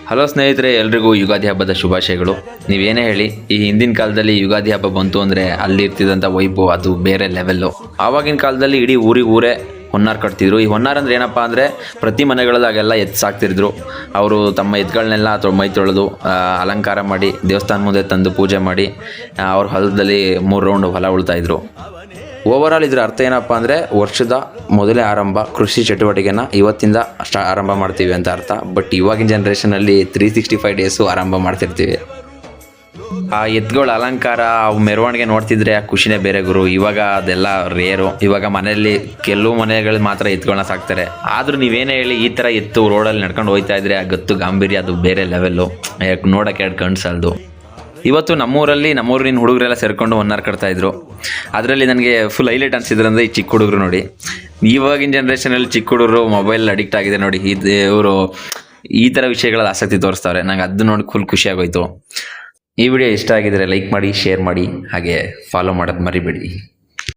Hello ಸ್ನೇಹಿತರೆ, ಎಲ್ರಿಗೂ ಯುಗಾದಿ ಹಬ್ಬದ ಶುಭಾಶಯಗಳು. ನೀವೇನೇ ಹೇಳಿ, ಈ ಹಿಂದಿನ ಕಾಲದಲ್ಲಿ ಯುಗಾದಿ ಹಬ್ಬ ಬಂತು ಅಂದರೆ ಅಲ್ಲಿ ಇರ್ತಿದ್ದಂಥ ವೈಭವ ಅದು ಬೇರೆ ಲೆವೆಲ್ಲು. ಆವಾಗಿನ ಕಾಲದಲ್ಲಿ ಇಡೀ ಊರೇ ಹೊನ್ನಾರು ಕಟ್ತಿದ್ರು. ಈ ಹೊನ್ನಾರು ಅಂದರೆ ಏನಪ್ಪ ಅಂದರೆ ಪ್ರತಿ ಮನೆಗಳದಾಗೆಲ್ಲ ಎತ್ತು ಸಾಕ್ತಿದ್ರು. ಅವರು ತಮ್ಮ ಎತ್ತುಗಳನ್ನೆಲ್ಲ ಮೈ ತೊಳೆದು ಅಲಂಕಾರ ಮಾಡಿ ದೇವಸ್ಥಾನ ಮುಂದೆ ತಂದು ಪೂಜೆ ಮಾಡಿ ಅವ್ರ ಹೊಲದಲ್ಲಿ 3 ರೌಂಡ್ ಹೊಲ ಉಳ್ತಾಯಿದ್ರು. ಓವರಾಲ್ ಇದ್ರ ಅರ್ಥ ಏನಪ್ಪ ಅಂದರೆ ವರ್ಷದ ಮೊದಲೇ ಆರಂಭ ಕೃಷಿ ಚಟುವಟಿಕೆನ ಇವತ್ತಿಂದ ಆರಂಭ ಮಾಡ್ತೀವಿ ಅಂತ ಅರ್ಥ. ಬಟ್ ಇವಾಗಿನ ಜನ್ರೇಷನಲ್ಲಿ 365 ಡೇಸು ಆರಂಭ ಮಾಡ್ತಿರ್ತೀವಿ. ಆ ಎತ್ತುಗಳ ಅಲಂಕಾರ, ಅವು ಮೆರವಣಿಗೆ ನೋಡ್ತಿದ್ರೆ ಆ ಖುಷಿನೇ ಬೇರೆ ಗುರು. ಇವಾಗ ಅದೆಲ್ಲ ರೇರು. ಇವಾಗ ಮನೆಯಲ್ಲಿ ಕೆಲವು ಮನೆಗಳು ಮಾತ್ರ ಎತ್ತುಗಳನ್ನ ಸಾಕ್ತಾರೆ. ಆದರೂ ನೀವೇನೇ ಹೇಳಿ, ಈ ಥರ ಎತ್ತು ರೋಡಲ್ಲಿ ನಡ್ಕೊಂಡು ಹೋಗ್ತಾ ಇದ್ರೆ ಆ ಗತ್ತು ಗಾಂಭೀರ್ಯ ಅದು ಬೇರೆ ಲೆವೆಲ್ಲು. ನೋಡೋಕ್ಕೆ ಎರಡು ಕಣ್ಣು ಸಾಲದು. ಇವತ್ತು ನಮ್ಮೂರಿನ ಹುಡುಗರೆಲ್ಲ ಸೇರಿಕೊಂಡು ಹೊನ್ನಾರು ಕಟ್ತಾಯಿದ್ರು. ಅದರಲ್ಲಿ ನನಗೆ ಫುಲ್ ಹೈಲೈಟ್ ಅನಿಸಿದ್ರಂದರೆ ಈ ಚಿಕ್ಕ ಹುಡುಗರು ನೋಡಿ. ಇವಾಗಿನ ಜನ್ರೇಷನಲ್ಲಿ ಚಿಕ್ಕ ಹುಡುಗರು ಮೊಬೈಲ್ ಅಡಿಕ್ಟ್ ಆಗಿದೆ ನೋಡಿ. ಇವರು ಈ ಥರ ವಿಷಯಗಳಲ್ಲಿ ಆಸಕ್ತಿ ತೋರಿಸ್ತಾರೆ. ನಂಗೆ ಅದು ನೋಡಿ ಫುಲ್ ಖುಷಿಯಾಗೋಯ್ತು. ಈ ವಿಡಿಯೋ ಇಷ್ಟ ಆಗಿದರೆ ಲೈಕ್ ಮಾಡಿ, ಶೇರ್ ಮಾಡಿ, ಹಾಗೆ ಫಾಲೋ ಮಾಡೋದು ಮರಿಬೇಡಿ.